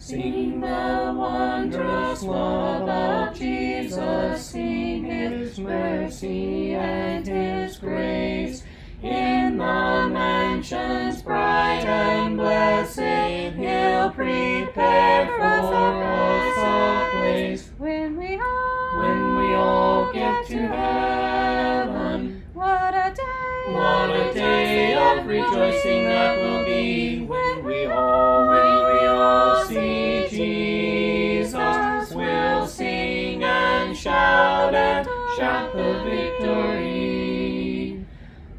Sing the wondrous love of Jesus, sing His mercy and His grace. In the mansions bright and blessed, He'll prepare for us a place. When we all get to heaven, what a day of rejoicing that will be when we all see Jesus. We'll sing and shout the victory.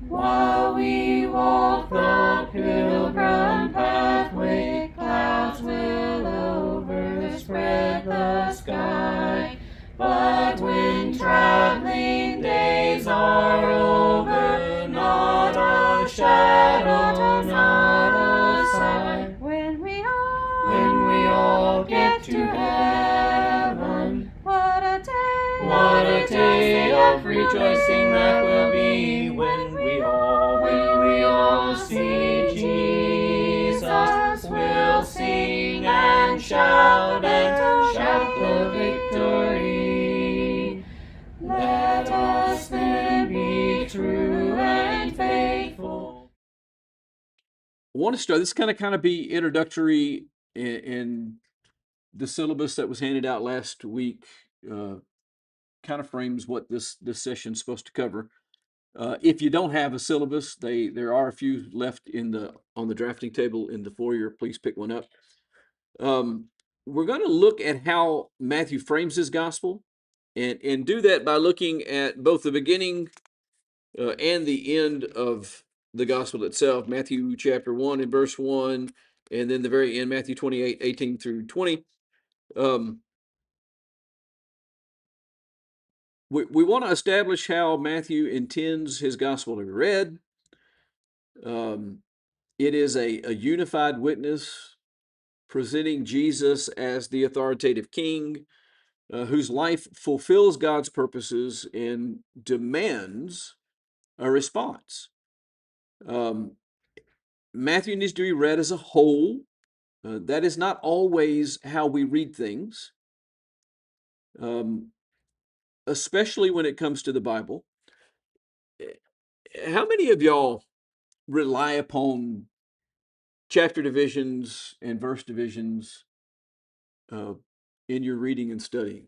While we walk the pilgrim pathway, clouds will overspread the sky. But when traveling days are over, not a shadow, not a sign. When we all get to heaven, what a day of rejoicing that will be when we all see Jesus. We'll sing and shout the victory. Let us then be true and faithful. I want to start. This kind of be introductory in the syllabus that was handed out last week. Kind of frames what this session is supposed to cover. If you don't have a syllabus, there are a few left on the drafting table in the foyer. Please pick one up. We're going to look at how Matthew frames his gospel, and do that by looking at both the beginning and the end of the gospel itself. Matthew chapter 1 and verse 1, and then the very end, Matthew 28, 18 through 20. We want to establish how Matthew intends his gospel to be read. It is a unified witness presenting Jesus as the authoritative king whose life fulfills God's purposes and demands a response. Matthew needs to be read as a whole. That is not always how we read things, especially when it comes to the Bible. How many of y'all rely upon chapter divisions and verse divisions in your reading and studying?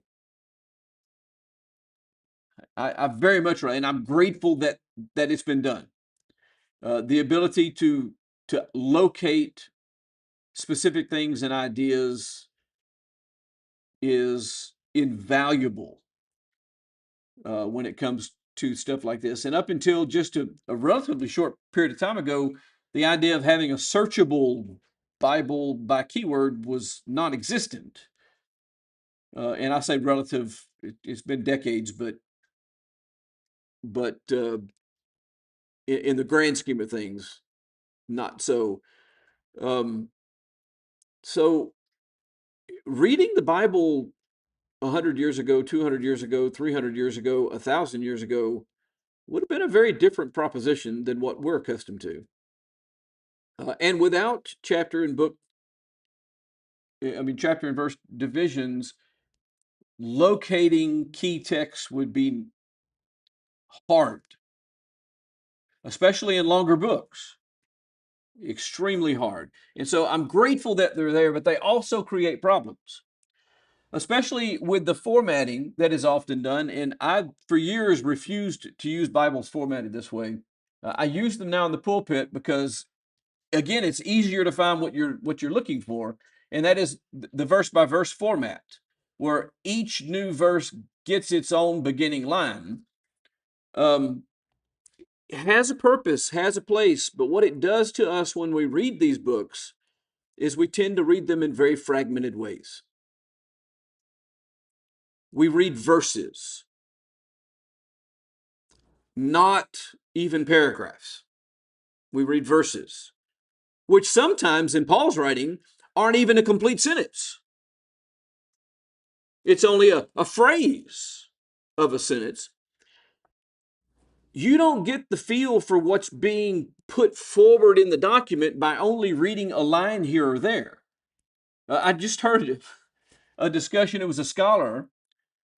I very much right, and I'm grateful that it's been done. The ability to locate specific things and ideas is invaluable when it comes to stuff like this. And up until just a relatively short period of time ago, the idea of having a searchable Bible by keyword was non-existent. And I say relative; it's been decades, but in the grand scheme of things, not so. So reading the Bible 100 years ago, 200 years ago, 300 years ago, 1,000 years ago would have been a very different proposition than what we're accustomed to. And without chapter and verse divisions, locating key texts would be hard, especially in longer books. Extremely hard. And so I'm grateful that they're there, but they also create problems, especially with the formatting that is often done. And I, for years, refused to use Bibles formatted this way. I use them now in the pulpit because, again, it's easier to find what you're looking for, and that is the verse by verse format, where each new verse gets its own beginning line. Has a purpose, has a place, but what it does to us when we read these books is we tend to read them in very fragmented ways. We read verses, not even paragraphs. We read verses, which sometimes in Paul's writing aren't even a complete sentence. It's only a phrase of a sentence. You don't get the feel for what's being put forward in the document by only reading a line here or there. I just heard a discussion. It was a scholar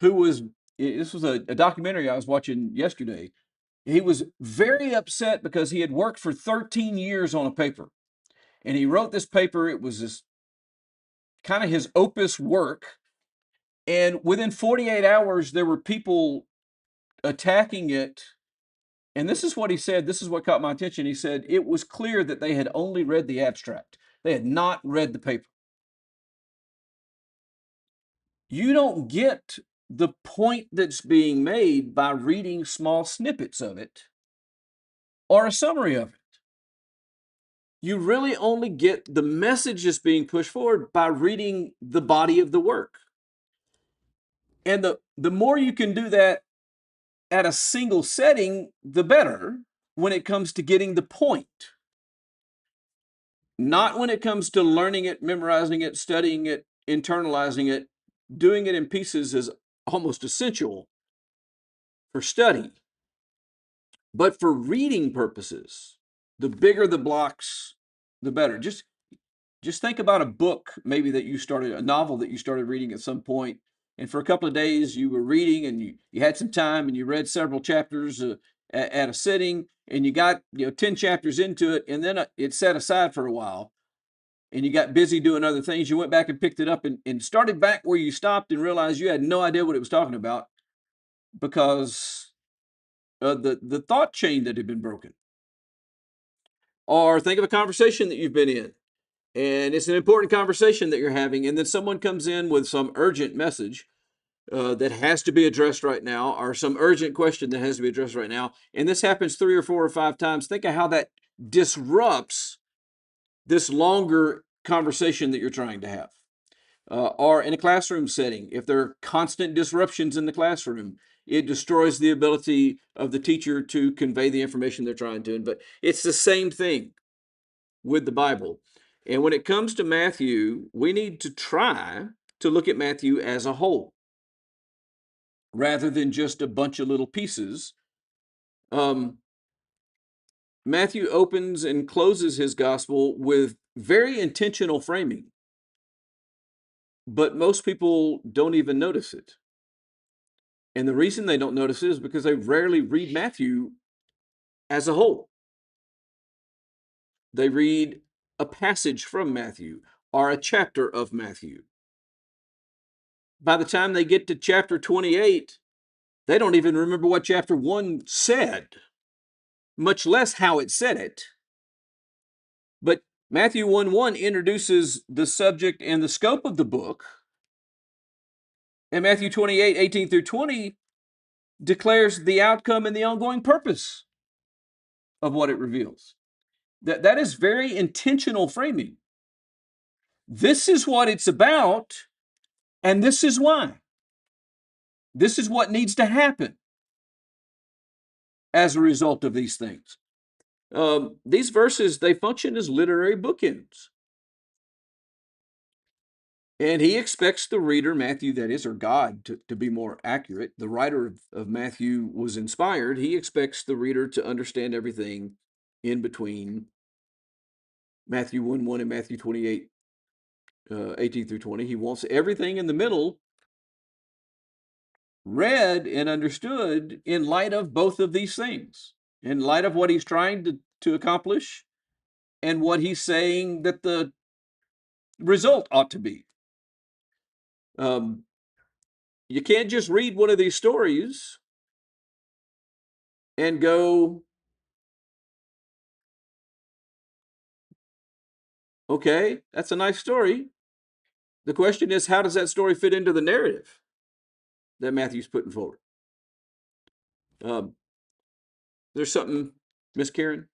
who was, this was a documentary I was watching yesterday. He was very upset because he had worked for 13 years on a paper. And he wrote this paper. It was this kind of his opus work. And within 48 hours, there were people attacking it. And this is what he said. This is what caught my attention. He said it was clear that they had only read the abstract, they had not read the paper. You don't get the point that's being made by reading small snippets of it or a summary of it. You really only get the message that's being pushed forward by reading the body of the work. And the more you can do that at a single setting, the better when it comes to getting the point. Not when it comes to learning it, memorizing it, studying it, internalizing it. Doing it in pieces is almost essential for study. But for reading purposes, the bigger the blocks, the better. Just think about a book maybe that you started, a novel that you started reading at some point, and for a couple of days you were reading and you had some time and you read several chapters at a sitting, and you got 10 chapters into it, and then it set aside for a while and you got busy doing other things. You went back and picked it up and started back where you stopped and realized you had no idea what it was talking about because the thought chain that had been broken. Or think of a conversation that you've been in, and it's an important conversation that you're having, and then someone comes in with some urgent message that has to be addressed right now, or some urgent question that has to be addressed right now, and this happens 3 or 4 or 5 times. Think of how that disrupts this longer conversation that you're trying to have. Or in a classroom setting, if there are constant disruptions in the classroom, it destroys the ability of the teacher to convey the information they're trying to. But it's the same thing with the Bible. And when it comes to Matthew, we need to try to look at Matthew as a whole rather than just a bunch of little pieces. Matthew opens and closes his gospel with very intentional framing, but most people don't even notice it. And the reason they don't notice it is because they rarely read Matthew as a whole. They read a passage from Matthew or a chapter of Matthew. By the time they get to chapter 28, they don't even remember what chapter 1 said, much less how it said it. But Matthew 1:1 introduces the subject and the scope of the book. And Matthew 28:18 through 20 declares the outcome and the ongoing purpose of what it reveals. That is very intentional framing. This is what it's about, and this is why. This is what needs to happen as a result of these things. These verses, they function as literary bookends. And he expects the reader, Matthew, that is, or God, to be more accurate. The writer of Matthew was inspired. He expects the reader to understand everything in between Matthew 1:1 and Matthew 28, 18 through 20. He wants everything in the middle read and understood in light of both of these things, in light of what he's trying to accomplish and what he's saying that the result ought to be. You can't just read one of these stories and go, okay, that's a nice story. The question is, how does that story fit into the narrative that Matthew's putting forward? There's something, Miss Karen?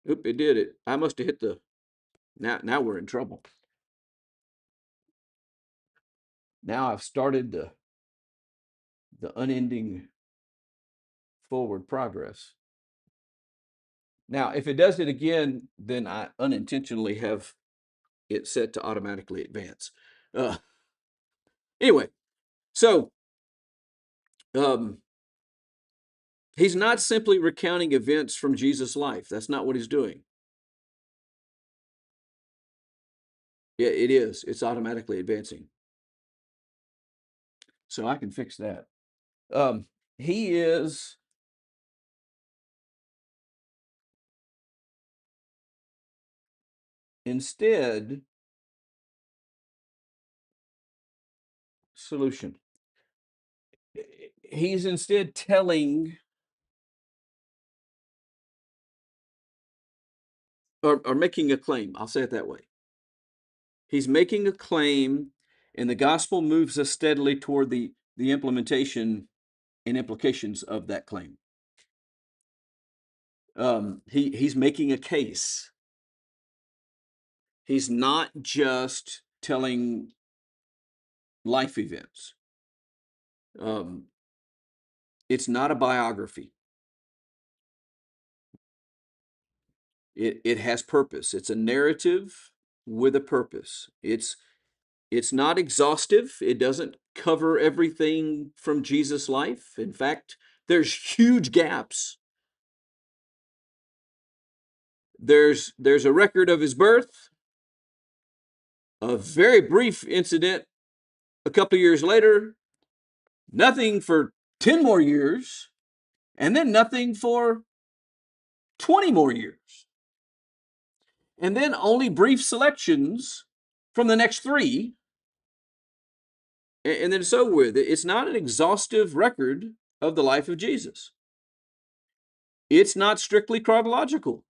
Oop, it did it. I must have hit the, now we're in trouble. Now I've started the unending forward progress. Now, if it does it again, then I unintentionally have it set to automatically advance. Anyway, so he's not simply recounting events from Jesus' life. That's not what he's doing. Yeah, it is. It's automatically advancing. So I can fix that. He is instead solution. He's instead telling or making a claim. I'll say it that way. He's making a claim, and the gospel moves us steadily toward the implementation and implications of that claim. He's making a case. He's not just telling life events. It's not a biography. It has purpose. It's a narrative with a purpose. It's not exhaustive. It doesn't cover everything from Jesus' life. In fact, there's huge gaps. There's a record of his birth, a very brief incident a couple of years later, nothing for 10 more years, and then nothing for 20 more years. And then only brief selections from the next 3, and then it's over with. It's not an exhaustive record of the life of Jesus. It's not strictly chronological.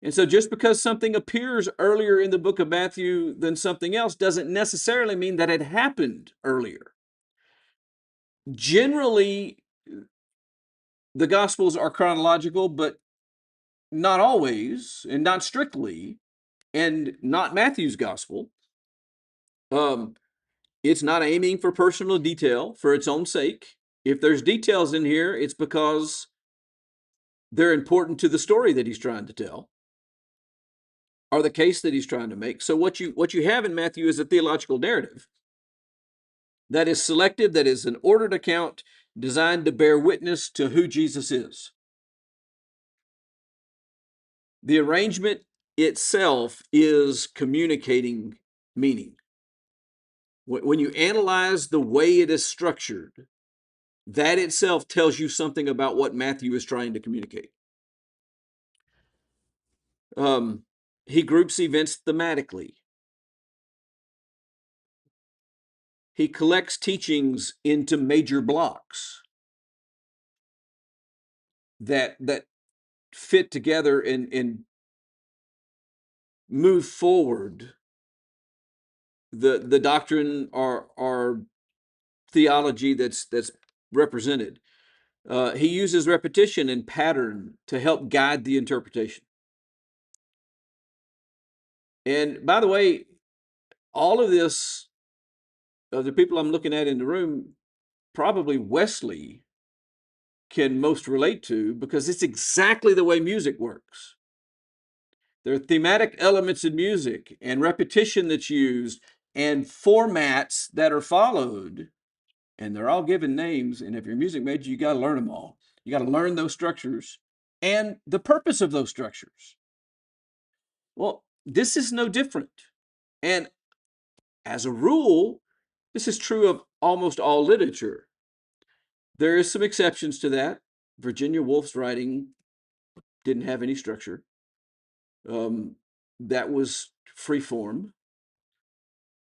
And so just because something appears earlier in the book of Matthew than something else doesn't necessarily mean that it happened earlier. Generally, the Gospels are chronological, but not always, and not strictly, and not Matthew's Gospel. It's not aiming for personal detail for its own sake. If there's details in here, it's because they're important to the story that he's trying to tell, or the case that he's trying to make. So what you have in Matthew is a theological narrative that is selective, that is an ordered account designed to bear witness to who Jesus is. The arrangement itself is communicating meaning. When you analyze the way it is structured, that itself tells you something about what Matthew is trying to communicate. He groups events thematically. He collects teachings into major blocks that fit together and move forward the doctrine or theology that's represented. He uses repetition and pattern to help guide the interpretation. And by the way, all of this, the people I'm looking at in the room, probably Wesley can most relate to, because it's exactly the way music works. There are thematic elements in music and repetition that's used and formats that are followed, and they're all given names. And if you're a music major, you got to learn them all. You got to learn those structures and the purpose of those structures. Well, this is no different. And as a rule, this is true of almost all literature. There is some exceptions to that. Virginia Woolf's writing didn't have any structure. That was free form.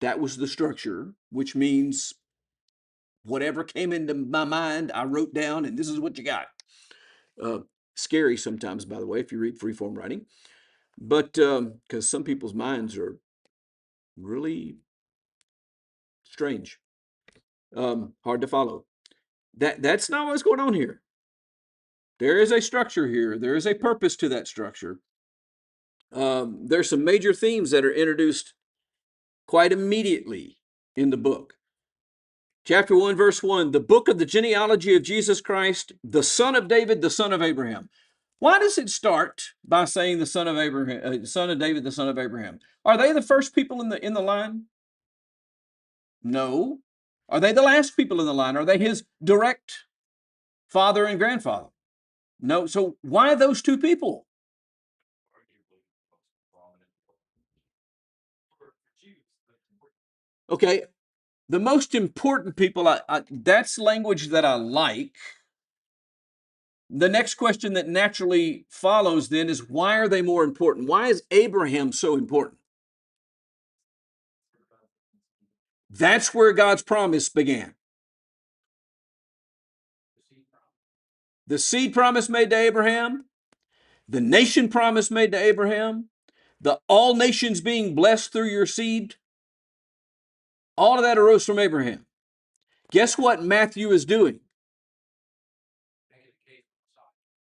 That was the structure, which means whatever came into my mind, I wrote down, and this is what you got. Scary sometimes, by the way, if you read free form writing, but because some people's minds are really strange, hard to follow. That's not what's going on here. There is a structure here. There is a purpose to that structure. There's some major themes that are introduced quite immediately in the book. Chapter 1, verse 1, the book of the genealogy of Jesus Christ, the son of David, the son of Abraham. Why does it start by saying the son of Abraham, son of David, the son of Abraham? Are they the first people in the line? No. Are they the last people in the line? Are they his direct father and grandfather? No. So why those two people? Okay, the most important people, that's language that I like. The next question that naturally follows then is, why are they more important? Why is Abraham so important? That's where God's promise began. The seed promise made to Abraham, the nation promise made to Abraham, the all nations being blessed through your seed, all of that arose from Abraham. Guess what Matthew is doing?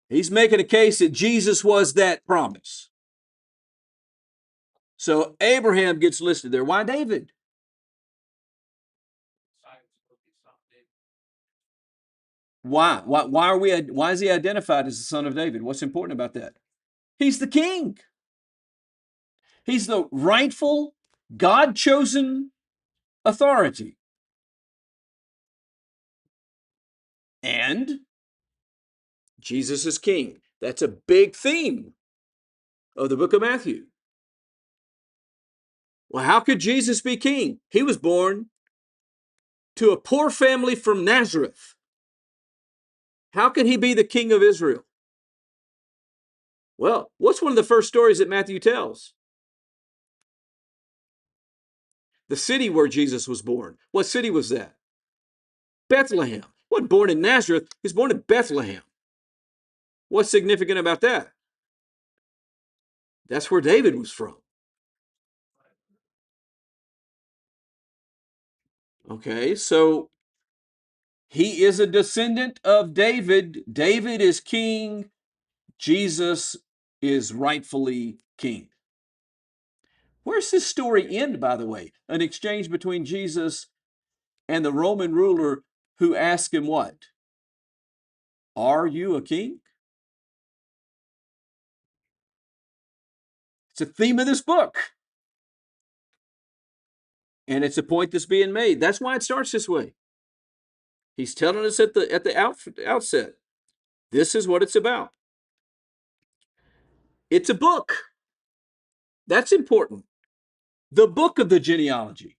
He's making a case that Jesus was that promise. So Abraham gets listed there. Why David? Why? Why is he identified as the son of David? What's important about that? He's the king. He's the rightful, God-chosen authority. And Jesus is king. That's a big theme of the book of Matthew. Well, how could Jesus be king? He was born to a poor family from Nazareth. How can he be the king of Israel? Well, what's one of the first stories that Matthew tells? The city where Jesus was born. What city was that? Bethlehem. He wasn't born in Nazareth, he was born in Bethlehem. What's significant about that? That's where David was from. Okay, so he is a descendant of David. David is king. Jesus is rightfully king. Where's this story end, by the way? An exchange between Jesus and the Roman ruler who asked him what? Are you a king? It's a theme of this book. And it's a point that's being made. That's why it starts this way. He's telling us at the outset, this is what it's about. It's a book. That's important. The book of the genealogy.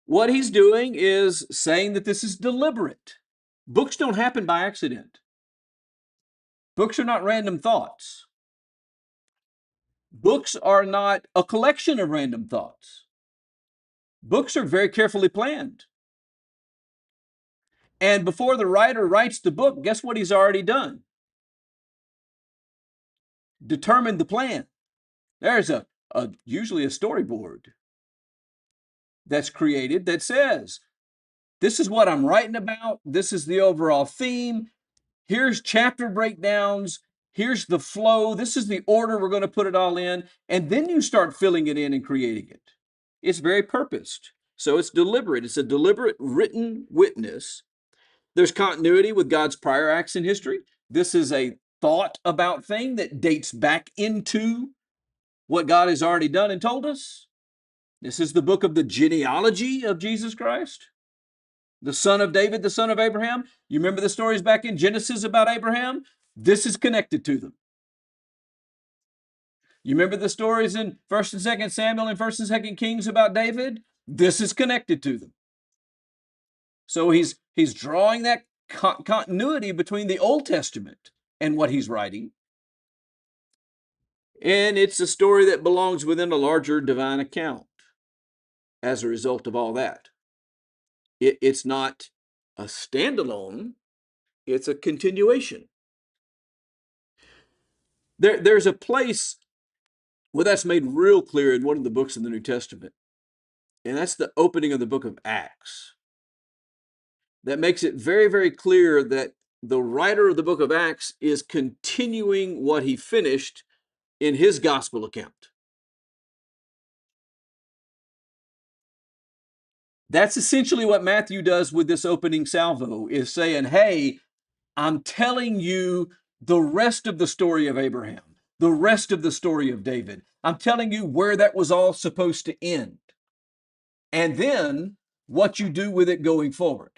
What he's doing is saying that this is deliberate. Books don't happen by accident. Books are not random thoughts. Books are not a collection of random thoughts. Books are very carefully planned. And before the writer writes the book, guess what he's already done? Determined the plan. There's usually a storyboard that's created that says, this is what I'm writing about. This is the overall theme. Here's chapter breakdowns. Here's the flow. This is the order we're going to put it all in. And then you start filling it in and creating it. It's very purposed. So it's deliberate. It's a deliberate written witness. There's continuity with God's prior acts in history. This is a thought about thing that dates back into what God has already done and told us. This is the book of the genealogy of Jesus Christ, the son of David, the son of Abraham. You remember the stories back in Genesis about Abraham? This is connected to them. You remember the stories in 1st and 2nd Samuel and 1st and 2nd Kings about David? This is connected to them. So he's drawing that continuity between the Old Testament and what he's writing. And it's a story that belongs within a larger divine account as a result of all that. It's not a standalone, it's a continuation. There's a place where that's made real clear in one of the books in the New Testament, and that's the opening of the book of Acts. That makes it very, very clear that the writer of the book of Acts is continuing what he finished in his gospel account. That's essentially what Matthew does with this opening salvo, is saying, hey, I'm telling you the rest of the story of Abraham, the rest of the story of David. I'm telling you where that was all supposed to end. And then what you do with it going forward.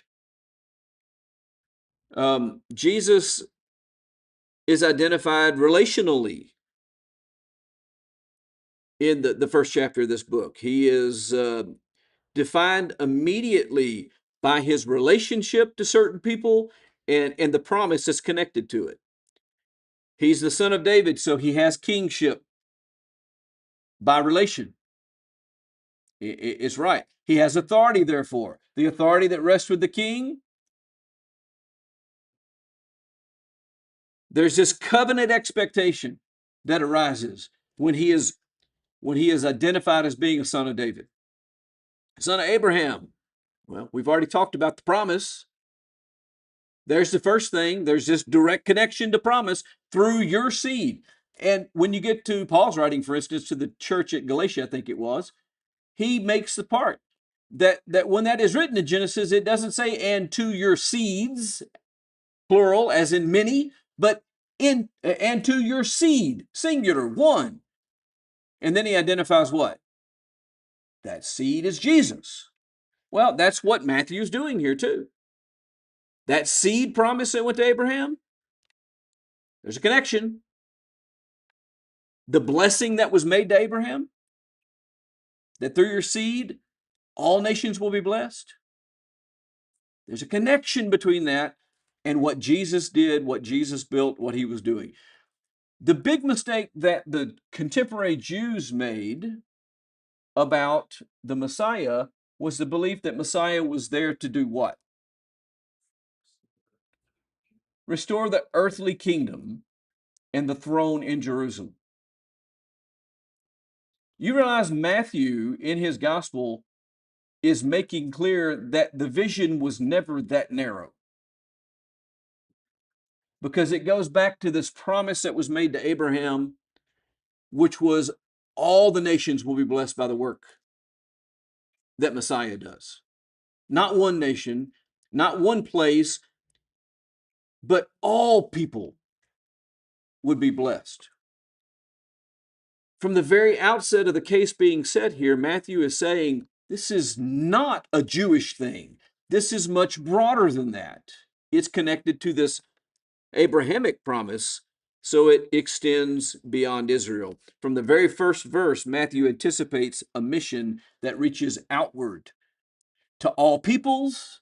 Jesus is identified relationally in the first chapter of this book. He is defined immediately by his relationship to certain people and the promise that's connected to it. He's the son of David, so he has kingship by relation. It's right. He has authority, therefore. The authority that rests with the king. There's this covenant expectation that arises when he is identified as being a son of David, son of Abraham. Well, we've already talked about the promise. There's the first thing. There's this direct connection to promise through your seed. And when you get to Paul's writing, for instance, to the church at Galatia, I think it was, he makes the part that when that is written in Genesis, it doesn't say and to your seeds, plural, as in many, but in and to your seed, singular, one. And then he identifies what? That seed is Jesus. Well, that's what Matthew's doing here too. That seed promise that went to Abraham, there's a connection. The blessing that was made to Abraham, that through your seed, all nations will be blessed. There's a connection between that and what Jesus did, what Jesus built, what he was doing. The big mistake that the contemporary Jews made about the Messiah was the belief that Messiah was there to do what? Restore the earthly kingdom and the throne in Jerusalem. You realize Matthew in his gospel is making clear that the vision was never that narrow. Because it goes back to this promise that was made to Abraham, which was all the nations will be blessed by the work that Messiah does. Not one nation, not one place, but all people would be blessed. From the very outset of the case being set here, Matthew is saying this is not a Jewish thing. This is much broader than that. It's connected to this Abrahamic promise, so it extends beyond Israel. From the very first verse, Matthew anticipates a mission that reaches outward to all peoples.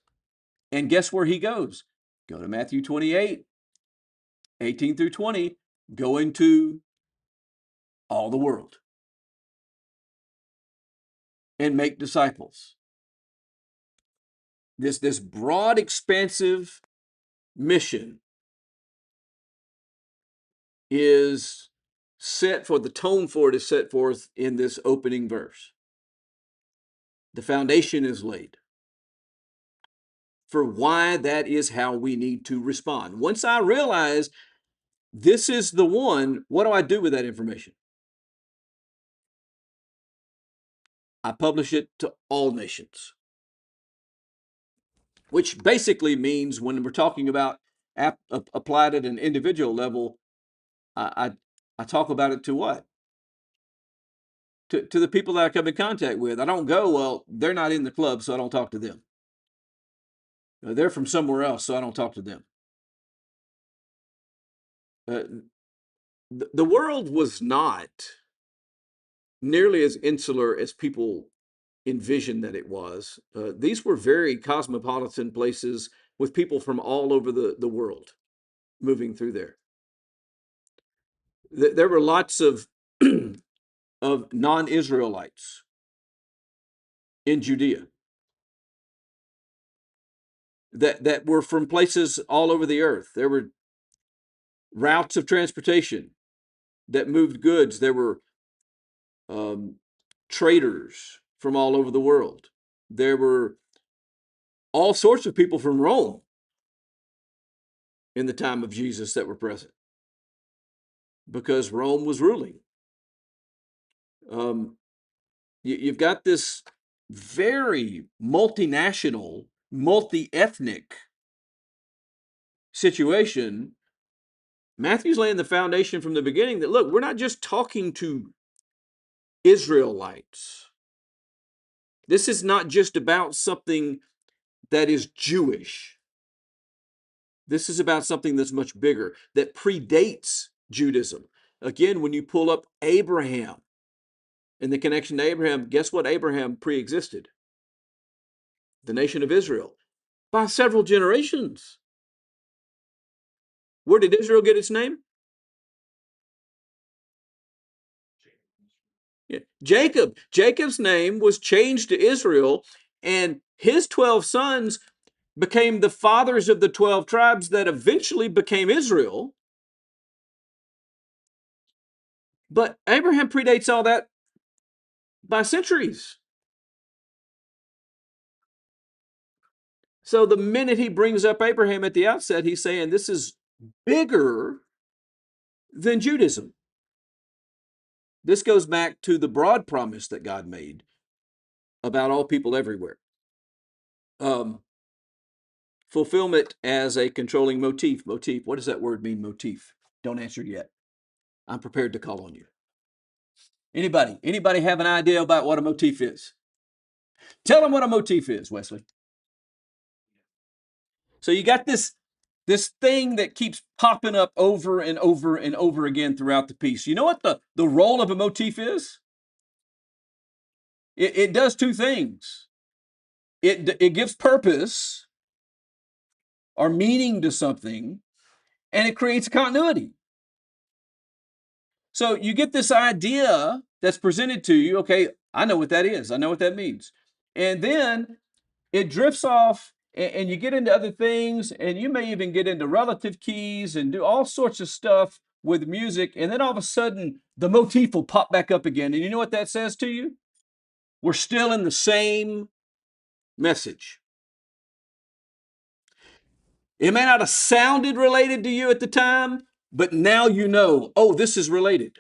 And guess where he goes? Go to Matthew 28, 18 through 20. Go into all the world and make disciples. This broad, expansive mission is set for, the tone for it is set forth in this opening verse. The foundation is laid for why that is how we need to respond. Once I realize this is the one, what do I do with that information? I publish it to all nations, which basically means when we're talking about applied at an individual level, I talk about it to what? To the people that I come in contact with. I don't go, well, they're not in the club, so I don't talk to them. They're from somewhere else, so I don't talk to them. The world was not nearly as insular as people envisioned that it was. These were very cosmopolitan places with people from all over the world moving through there. There were lots of of non-Israelites in Judea that were from places all over the earth. There were routes of transportation that moved goods. There were traders from all over the world. There were all sorts of people from Rome in the time of Jesus that were present because Rome was ruling. You've got this very multinational, multi-ethnic situation. Matthew's laying the foundation from the beginning that, look, we're not just talking to Israelites. This is not just about something that is Jewish. This is about something that's much bigger, that predates Judaism. Again, when you pull up Abraham, in the connection to Abraham, guess what Abraham pre-existed? The nation of Israel by several generations. Where did Israel get its name? Yeah. Jacob. Jacob's name was changed to Israel, and his 12 sons became the fathers of the 12 tribes that eventually became Israel. But Abraham predates all that by centuries. So the minute he brings up Abraham at the outset, he's saying this is bigger than Judaism. This goes back to the broad promise that God made about all people everywhere. Fulfillment as a controlling motif. Motif. What does that word mean, motif? Don't answer yet. I'm prepared to call on you. Anybody have an idea about what a motif is? Tell them what a motif is, Wesley. So you got this thing that keeps popping up over and over and over again throughout the piece. You know what the role of a motif is? It does two things. It gives purpose or meaning to something, and it creates continuity. So you get this idea that's presented to you. Okay, I know what that is. I know what that means. And then it drifts off and you get into other things, and you may even get into relative keys and do all sorts of stuff with music. And then all of a sudden, the motif will pop back up again. And you know what that says to you? We're still in the same message. It may not have sounded related to you at the time, but now you know, oh, this is related.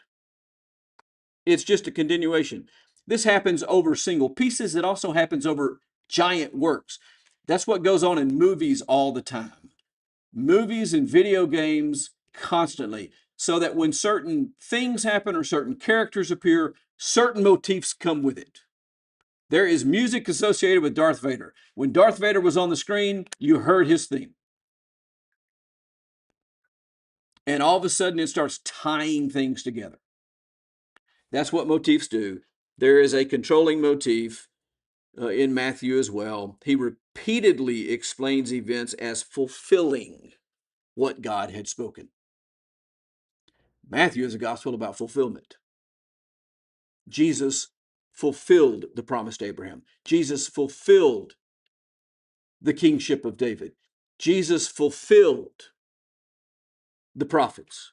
It's just a continuation. This happens over single pieces. It also happens over giant works. That's what goes on in movies all the time. Movies and video games constantly. So that when certain things happen or certain characters appear, certain motifs come with it. There is music associated with Darth Vader. When Darth Vader was on the screen, you heard his theme. And all of a sudden, it starts tying things together. That's what motifs do. There is a controlling motif in Matthew as well. He repeatedly explains events as fulfilling what God had spoken. Matthew is a gospel about fulfillment. Jesus fulfilled the promise to Abraham. Jesus fulfilled the kingship of David. Jesus fulfilled the prophets.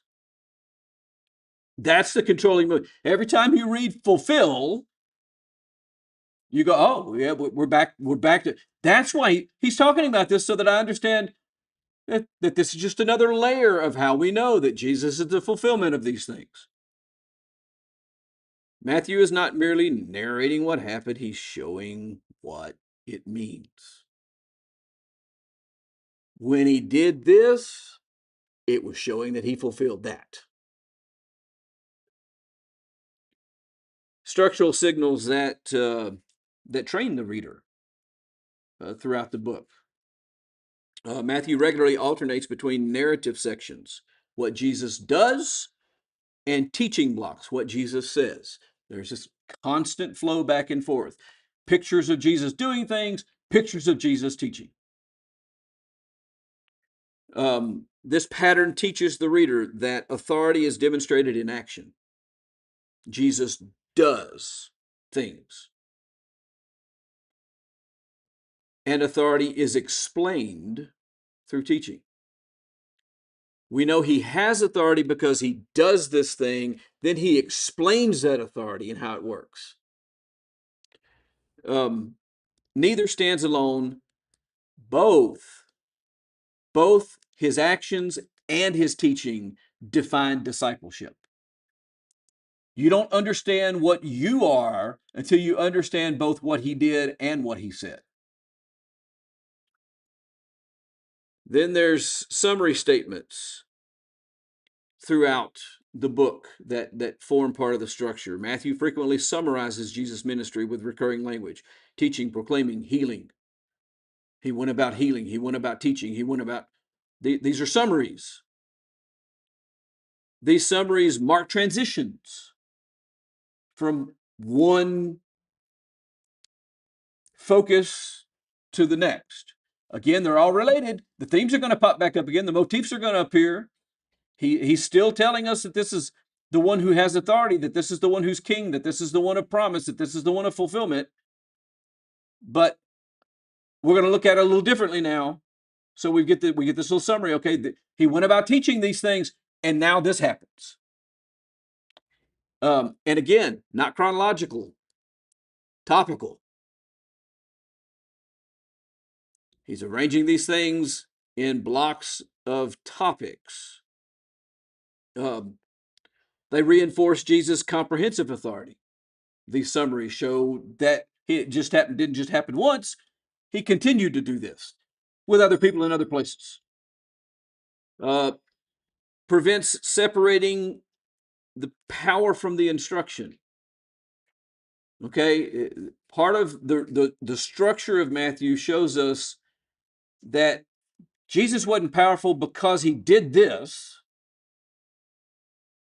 That's the controlling motive. Every time you read fulfill, you go, oh, yeah, we're back to. That's why he's talking about this, so that I understand that this is just another layer of how we know that Jesus is the fulfillment of these things. Matthew is not merely narrating what happened, he's showing what it means. When he did this, it was showing that he fulfilled that. Structural signals that train the reader throughout the book. Matthew regularly alternates between narrative sections, what Jesus does, and teaching blocks, what Jesus says. There's this constant flow back and forth. Pictures of Jesus doing things, pictures of Jesus teaching. This pattern teaches the reader that authority is demonstrated in action. Jesus does things. And authority is explained through teaching. We know he has authority because he does this thing, then he explains that authority and how it works. Neither stands alone. Both his actions and his teaching define discipleship. You don't understand what you are until you understand both what he did and what he said. Then there's summary statements throughout the book that form part of the structure. Matthew frequently summarizes Jesus' ministry with recurring language, teaching, proclaiming, healing. He went about healing. He went about teaching. He went about. These are summaries. These summaries mark transitions from one focus to the next. Again, they're all related. The themes are going to pop back up again. The motifs are going to appear. He's still telling us that this is the one who has authority, that this is the one who's king, that this is the one of promise, that this is the one of fulfillment. But we're going to look at it a little differently now. So we get this little summary. Okay, he went about teaching these things, and now this happens. And again, not chronological, topical. He's arranging these things in blocks of topics. They reinforce Jesus' comprehensive authority. These summaries show that it didn't just happen once. He continued to do this with other people in other places. Prevents separating the power from the instruction. Okay, part of the structure of Matthew shows us that Jesus wasn't powerful because he did this,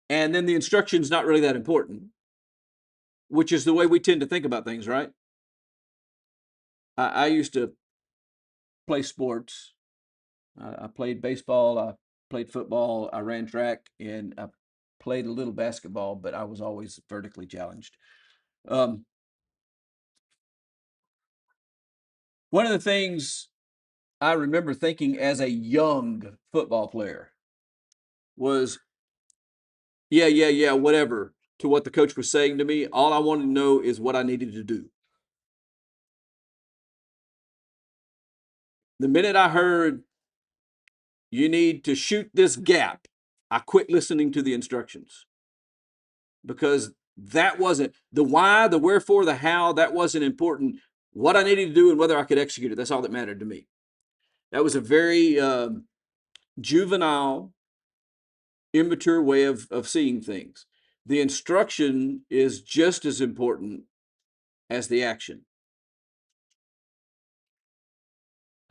and then the instruction's not really that important, which is the way we tend to think about things, right? I used to play sports. I played baseball, I played football, I ran track, and I played a little basketball, but I was always vertically challenged. One of the things I remember thinking as a young football player was, yeah, whatever, to what the coach was saying to me. All I wanted to know is what I needed to do. The minute I heard you need to shoot this gap, I quit listening to the instructions, because that wasn't the why, the wherefore, the how. That wasn't important. What I needed to do and whether I could execute it, that's all that mattered to me. That was a very juvenile, immature way of seeing things. The instruction is just as important as the action.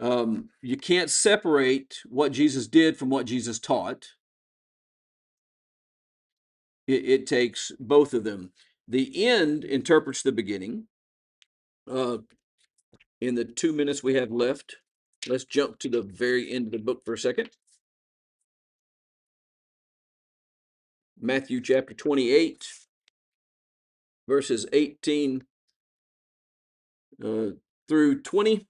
You can't separate what Jesus did from what Jesus taught. It takes both of them. The end interprets the beginning. In the 2 minutes we have left, let's jump to the very end of the book for a second. Matthew chapter 28, verses 18 through 20.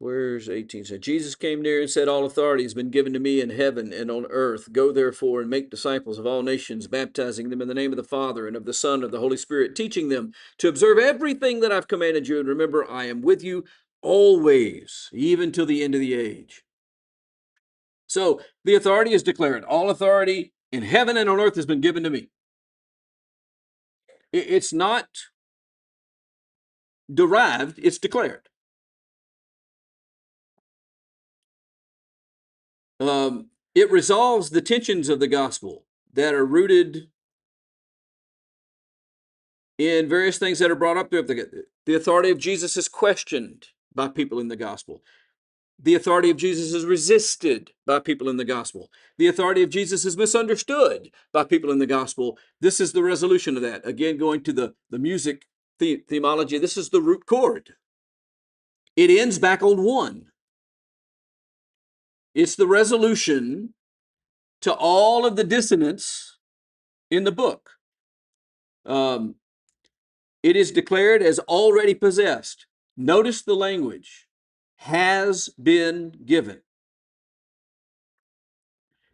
Where's 18? So Jesus came near and said, all authority has been given to me in heaven and on earth. Go therefore and make disciples of all nations, baptizing them in the name of the Father and of the Son and of the Holy Spirit, teaching them to observe everything that I've commanded you. And remember, I am with you always, even till the end of the age. So the authority is declared. All authority in heaven and on earth has been given to me. It's not derived, it's declared. It resolves the tensions of the gospel that are rooted in various things that are brought up there. The authority of Jesus is questioned by people in the gospel. The authority of Jesus is resisted by people in the gospel. The authority of Jesus is misunderstood by people in the gospel. This is the resolution of that. Again, going to the music themology, this is the root chord. It ends back on 1. It's the resolution to all of the dissonance in the book. It is declared as already possessed. Notice the language. Has been given.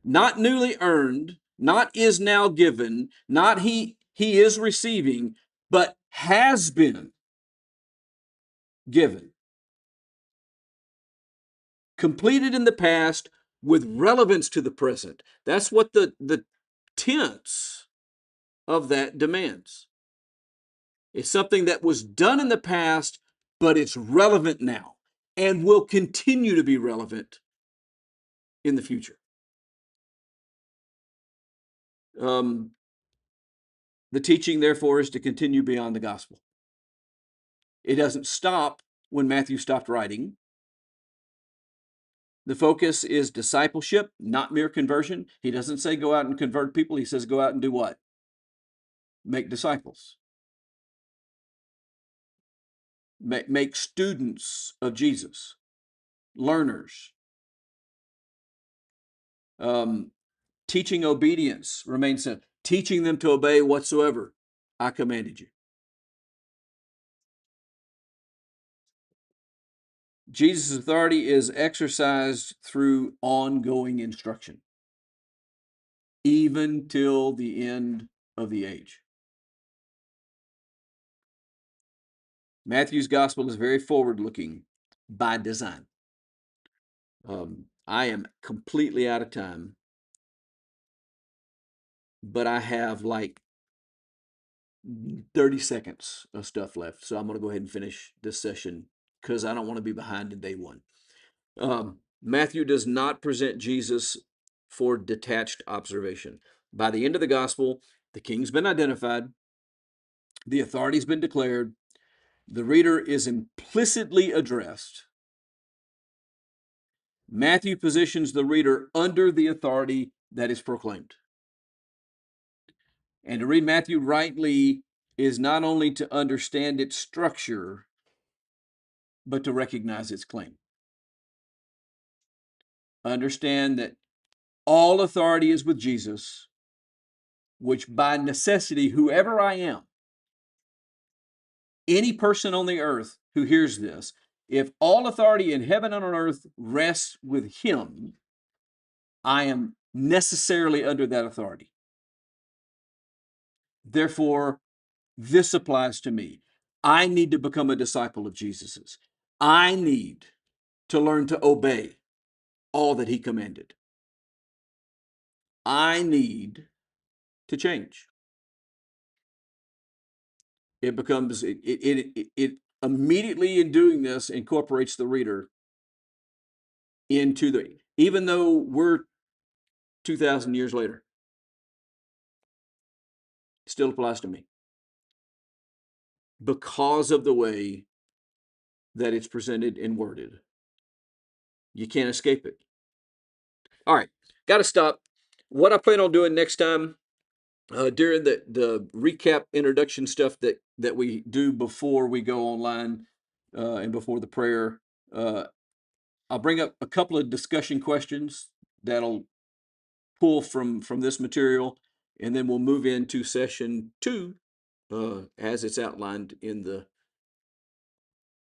Not newly earned, not is now given, not he is receiving, but has been given. Completed in the past with relevance to the present. That's what the tense of that demands. It's something that was done in the past, but it's relevant now and will continue to be relevant in the future. The teaching, therefore, is to continue beyond the gospel. It doesn't stop when Matthew stopped writing. The focus is discipleship, not mere conversion. He doesn't say go out and convert people. He says go out and do what? make disciples, make students of Jesus, learners. Teaching obedience remains simple. Teaching them to obey whatsoever I commanded you. Jesus' authority is exercised through ongoing instruction, even till the end of the age. Matthew's gospel is very forward-looking by design. I am completely out of time, but I have like 30 seconds of stuff left. So I'm going to go ahead and finish this session because I don't want to be behind in day one. Matthew does not present Jesus for detached observation. By the end of the gospel, the king's been identified, the authority's been declared, the reader is implicitly addressed. Matthew positions the reader under the authority that is proclaimed. And to read Matthew rightly is not only to understand its structure, but to recognize its claim. Understand that all authority is with Jesus, which by necessity, whoever I am, any person on the earth who hears this, if all authority in heaven and on earth rests with him, I am necessarily under that authority. Therefore, this applies to me. I need to become a disciple of Jesus's. I need to learn to obey all that he commanded. I need to change. It becomes, it immediately in doing this incorporates the reader into the, even though we're 2,000 years later, still applies to me because of the way that it's presented and worded. You can't escape it. All right, got to stop. What I plan on doing next time, during the recap introduction stuff that we do before we go online and before the prayer, I'll bring up a couple of discussion questions that'll pull from this material, and then we'll move into session 2 as it's outlined in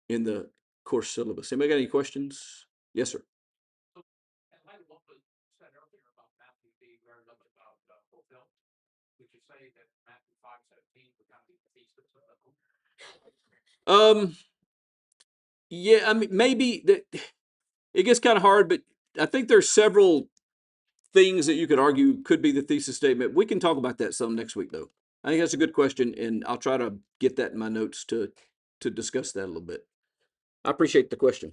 the course syllabus. Anybody got any questions? Yes, sir. Yeah, I mean, maybe that it gets kind of hard, but I think there's several things that you could argue could be the thesis statement. We can talk about that some next week, though. I think that's a good question, and I'll try to get that in my notes to discuss that a little bit. I appreciate the question.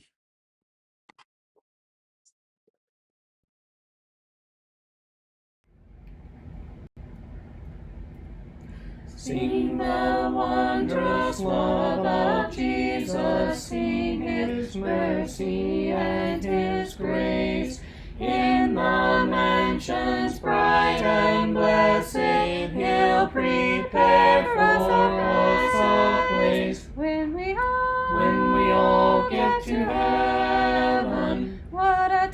Sing the wondrous love of Jesus, sing his mercy and his grace. In the mansions bright and blessed, he'll prepare for us a place. When we all get to heaven, what a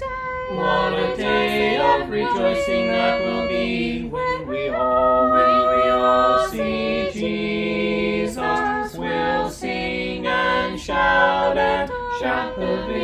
day of rejoicing that will be when we all see Jesus. We'll sing and shout the victory.